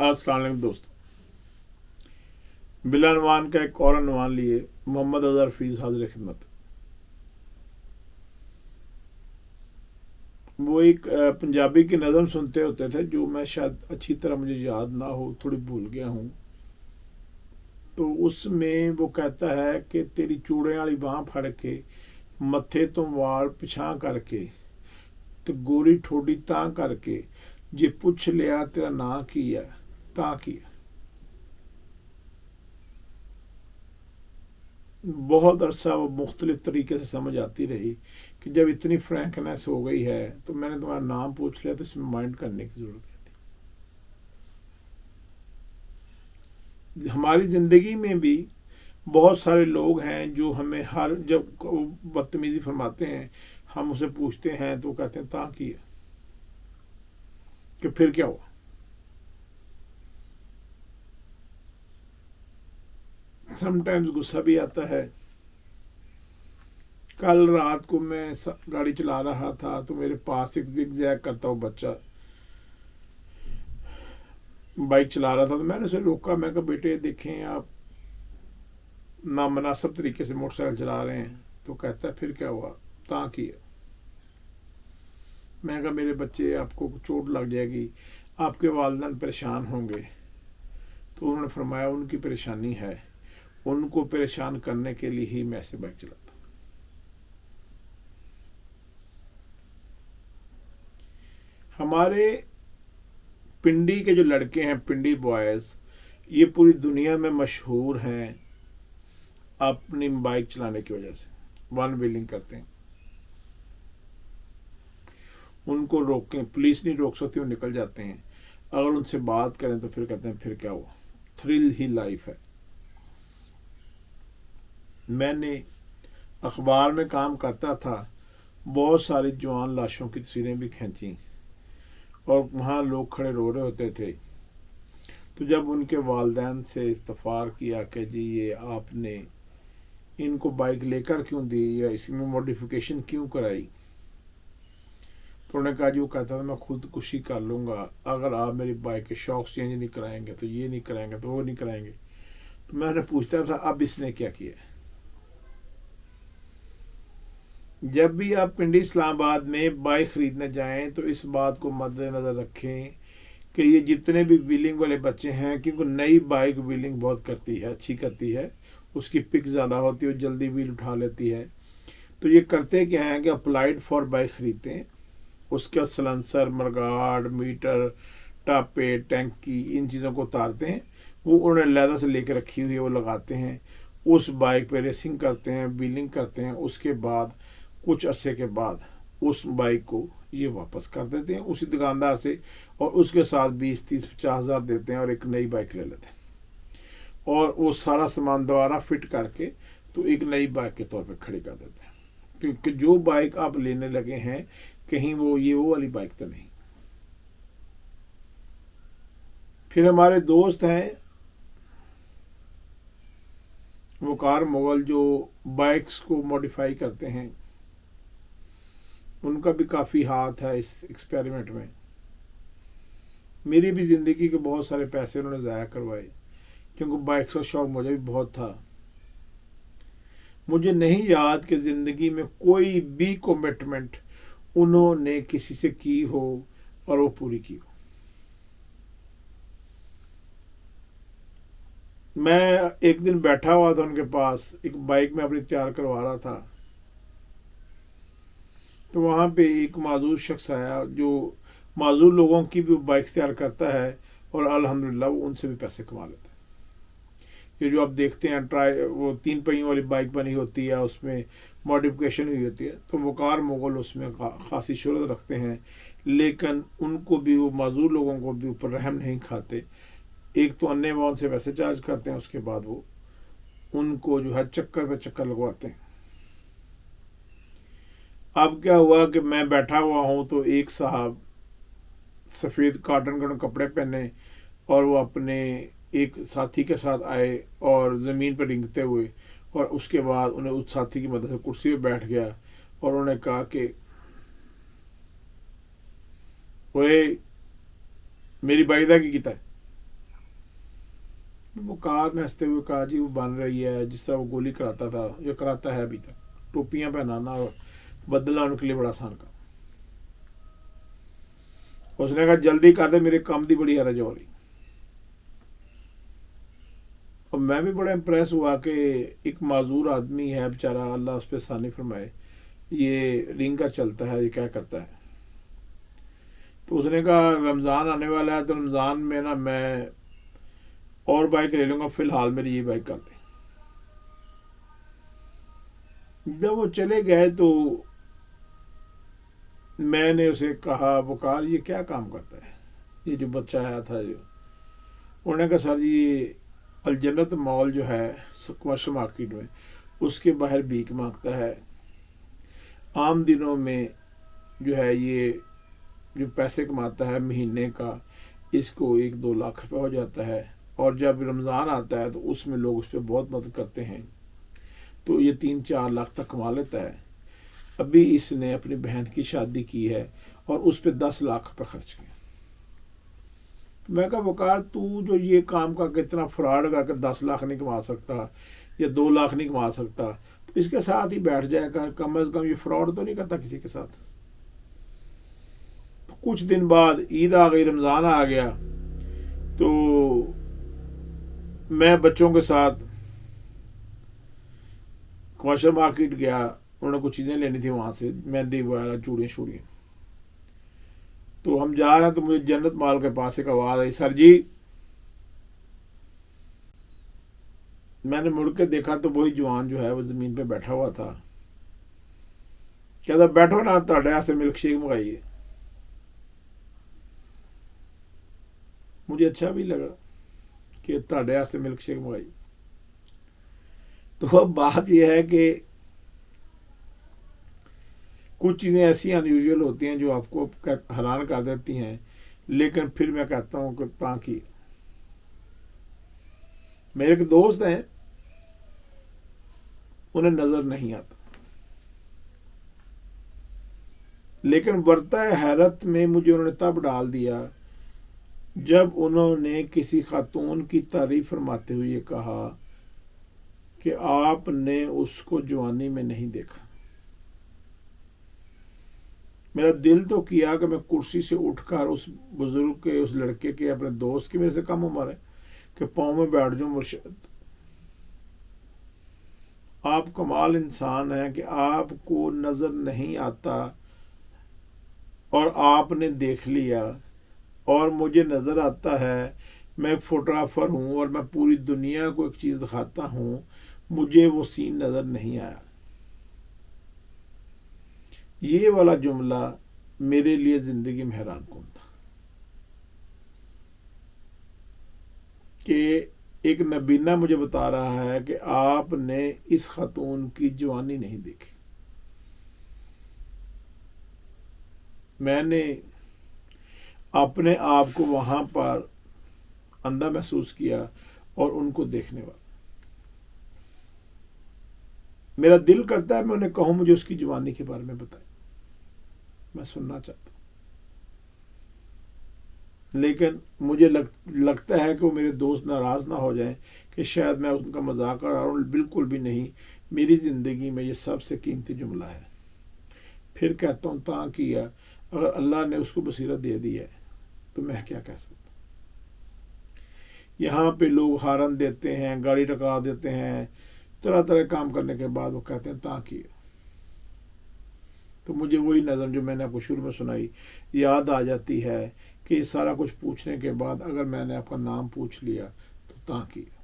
अस्सलाम वालेकुम दोस्तों, बिला अनवान का एक और अनवान लिए मोहम्मद अजहर फीस हाजिर खिदमत। वो एक पंजाबी की नज़म सुनते होते थे जो मैं शायद अच्छी तरह मुझे याद ना हो, थोड़ी भूल गया हूँ। तो उसमें वो कहता है कि तेरी चूड़े वाली बांह फड़ के मत्थे तो वाल पिछां करके तो गोरी ठोडी तां करके जे पुछ लिया तेरा नां की है तां की है। बहुत अरसा वो मुख्तलिफ तरीके से समझ आती रही कि जब इतनी फ्रैंकनेस हो गई है तो मैंने तुम्हारा नाम पूछ लिया तो इसमें माइंड करने की ज़रूरत है। हमारी ज़िंदगी में भी बहुत सारे लोग हैं जो हमें हर जब बदतमीज़ी फरमाते हैं, हम उसे पूछते हैं तो कहते हैं ता की है, कि फिर क्या हुआ। समटाइम्स गुस्सा भी आता है। कल रात को मैं गाड़ी चला रहा था तो मेरे पास एक जिग-जैग करता हुआ बच्चा बाइक चला रहा था, तो मैंने उसे रोका। मैं कहा बेटे देखें आप नामनासिब तरीके से मोटरसाइकिल चला रहे हैं। तो कहता है फिर क्या हुआ, ता की है। मैं कहा मेरे बच्चे आपको चोट लग जाएगी, आपके वालिदैन परेशान होंगे। तो उन्होंने फरमाया उनकी परेशानी है, उनको परेशान करने के लिए ही मैं ऐसे बाइक चलाता। हमारे पिंडी के जो लड़के हैं, पिंडी बॉयज़, ये पूरी दुनिया में मशहूर हैं अपनी बाइक चलाने की वजह से। वन व्हीलिंग करते हैं, उनको रोकें, पुलिस नहीं रोक सकती, वो निकल जाते हैं। अगर उनसे बात करें तो फिर कहते हैं फिर क्या हुआ। थ्रिल ही लाइफ है। मैंने अखबार में काम करता था, बहुत सारी जवान लाशों की तस्वीरें भी खींची और वहाँ लोग खड़े रो रहे होते थे। तो जब उनके वालिदैन से इस्तफार किया कि जी ये आपने इनको बाइक लेकर क्यों दी या इसमें मॉडिफिकेशन क्यों कराई, तो उन्होंने कहा जी वो कहता था मैं खुदकुशी कर लूँगा अगर आप मेरी बाइक के शॉक्स चेंज नहीं कराएंगे, तो ये नहीं कराएंगे, तो वो नहीं कराएंगे। तो मैंने पूछता था अब इसने क्या किया। जब भी आप पिंडी इस्लामाबाद में बाइक ख़रीदने जाएं तो इस बात को मद्देनज़र रखें कि ये जितने भी व्हीलिंग वाले बच्चे हैं, क्योंकि नई बाइक व्हीलिंग बहुत करती है, अच्छी करती है, उसकी पिक ज़्यादा होती है, जल्दी व्हील उठा लेती है। तो ये करते क्या हैं कि अप्लाइड फॉर बाइक ख़रीदते हैं, उसका सलेंसर, मरगार्ड, मीटर, टापे, टैंकी, इन चीज़ों को उतारते हैं। वो उन्होंने लैदा से लेकर रखी हुई है, वो लगाते हैं, उस बाइक पे रेसिंग करते हैं, व्हीलिंग करते हैं। उसके बाद कुछ अरसे के बाद उस बाइक को ये वापस कर देते हैं उसी दुकानदार से, और उसके साथ 20, 30, 50 हज़ार देते हैं और एक नई बाइक ले लेते हैं और वो सारा सामान दोबारा फिट करके तो एक नई बाइक के तौर पे खड़ी कर देते हैं। क्योंकि जो बाइक आप लेने लगे हैं कहीं वो वाली बाइक तो नहीं। फिर हमारे दोस्त हैं वकार मुगल जो बाइक्स को मॉडिफाई करते हैं, उनका भी काफ़ी हाथ है इस एक्सपेरिमेंट में। मेरी भी ज़िंदगी के बहुत सारे पैसे उन्होंने ज़ाया करवाए, क्योंकि बाइक्स का शौक़ मुझे भी बहुत था। मुझे नहीं याद कि ज़िंदगी में कोई भी कमिटमेंट उन्होंने किसी से की हो और वो पूरी की हो। मैं एक दिन बैठा हुआ था उनके पास, एक बाइक में अपनी तैयार करवा रहा था, तो वहाँ पे एक माजूर शख्स आया जो माजूर लोगों की भी बाइक्स तैयार करता है और अल्हम्दुलिल्लाह वो उनसे भी पैसे कमा लेता है। ये जो आप देखते हैं वो 3 पहियों वाली बाइक बनी होती है, उसमें मॉडिफिकेशन हुई होती है, तो वकार मुगल उसमें खासी शोहरत रखते हैं, लेकिन उनको भी वो माजूर लोगों को भी ऊपर रहम नहीं खाते। एक तो अन्य वाहन से वैसे चार्ज करते हैं, उसके बाद वो उनको जो है चक्कर पे चक्कर लगवाते हैं। अब क्या हुआ कि मैं बैठा हुआ हूँ तो एक साहब सफ़ेद कॉटन के कपड़े पहने और वो अपने एक साथी के साथ आए और ज़मीन पर रेंगते हुए, और उसके बाद उन्हें उस साथी की मदद से कुर्सी पर बैठ गया और उन्होंने कहा कि ओए मेरी बाइक दा की कीता है। वकार ने हंसते हुए कहा, जी वो बन रही है जिस तरह वो गोली कराता था, जो कराता है अभी तक। टोपियां पहनाना और बदला उनके लिए बड़ा आसान काम। उसने कहा जल्दी कर दे, मेरे काम की बड़ी हरज हो रही। और मैं भी बड़ा इम्प्रेस हुआ कि एक माजूर आदमी है बेचारा, अल्लाह उस पर आसानी फरमाए, ये रिंग कर चलता है, ये क्या करता है। तो उसने कहा रमज़ान आने वाला है, तो रमज़ान में ना मैं और बाइक ले लूँगा, फ़िलहाल मेरी ये बाइक कर दे। जब वो चले गए तो मैंने उसे कहा, वकार ये क्या काम करता है, ये जो बच्चा आया था जो। उन्होंने कहा सर जी ये अलजन्नत मॉल जो है कमर्शियल मार्केट में, उसके बाहर भीख मांगता है। आम दिनों में जो है ये जो पैसे कमाता है महीने का, इसको 1-2 लाख रुपये हो जाता है। और जब रमज़ान आता है तो उसमें लोग उस पर बहुत मदद करते हैं, तो ये 3-4 लाख तक कमा लेता है। अभी इसने अपनी बहन की शादी की है और उस पर 10 लाख रुपये खर्च किए। मैं कहा वकार तू जो ये काम का कितना फ्रॉड करके 10 लाख नहीं कमा सकता या 2 लाख नहीं कमा सकता, तो इसके साथ ही बैठ जाएगा, कम से कम ये फ्रॉड तो नहीं करता किसी के साथ। तो कुछ दिन बाद ईद आ गई, रमज़ान आ गया, तो मैं बच्चों के साथ कमर्शियल मार्केट गया। उन्होंने कुछ चीज़ें लेनी थी वहाँ से, मेहंदी वगैरह, चूड़ियाँ शूड़ियाँ। तो हम जा रहे हैं तो मुझे जन्नत माल के पास एक आवाज़ आई, सर जी। मैंने मुड़ के देखा तो वही जवान जो है वो ज़मीन पे बैठा हुआ था। कहता बैठो ना, ਤੁਹਾਡੇ वास्ते मिल्क शेक मंगाइए। मुझे अच्छा भी लगा कि ਤੁਹਾਡੇ वास्ते मिल्क शेक मंगाई। तो अब बात यह है कि कुछ चीज़ें ऐसी अनयूजुअल होती हैं जो आपको हैरान कर देती हैं, लेकिन फिर मैं कहता हूँ कि ताकि मेरे एक दोस्त हैं, उन्हें नज़र नहीं आता, लेकिन बरता हैरत में मुझे उन्होंने तब डाल दिया जब उन्होंने किसी खातून की तारीफ फरमाते हुए कहा कि आपने उसको जवानी में नहीं देखा। मेरा दिल तो किया कि मैं कुर्सी से उठकर उस बुजुर्ग के, उस लड़के के, अपने दोस्त की, मेरे से कम उम्र है, कि पाँव में बैठ जाऊं, मुर्शिद आप कमाल इंसान हैं कि आपको नज़र नहीं आता और आपने देख लिया, और मुझे नज़र आता है। मैं एक फोटोग्राफर हूँ और मैं पूरी दुनिया को एक चीज़ दिखाता हूँ, मुझे वो सीन नज़र नहीं आया। ये वाला जुमला मेरे लिए ज़िंदगी में हैरान कौन था कि एक नबीना मुझे बता रहा है कि आपने इस खातून की जवानी नहीं देखी। मैंने अपने आप को वहाँ पर अंधा महसूस किया और उनको देखने वाला। मेरा दिल करता है मैं उन्हें कहूँ मुझे उसकी जवानी के बारे में बताएं, मैं सुनना चाहता हूँ। लेकिन मुझे लगता है कि वो मेरे दोस्त नाराज़ ना हो जाएं कि शायद मैं उनका मजाक कर रहा हूँ। बिल्कुल भी नहीं, मेरी ज़िंदगी में ये सबसे कीमती जुमला है। फिर कहता हूँ ता किया, अगर अल्लाह ने उसको बसीरत दे दी है तो मैं क्या कह सकता। यहाँ पे लोग हारन देते हैं, गाड़ी टकरा देते हैं, तरह तरह काम करने के बाद वो कहते हैं ता किया। तो मुझे वही नज़म जो मैंने आपको शुरू में सुनाई याद आ जाती है कि सारा कुछ पूछने के बाद अगर मैंने आपका नाम पूछ लिया तो ता किया।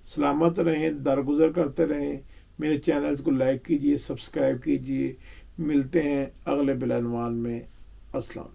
सलामत रहें, दरगुजर करते रहें। मेरे चैनल्स को लाइक कीजिए, सब्सक्राइब कीजिए। मिलते हैं अगले बिलानवान में। अस्सलाम।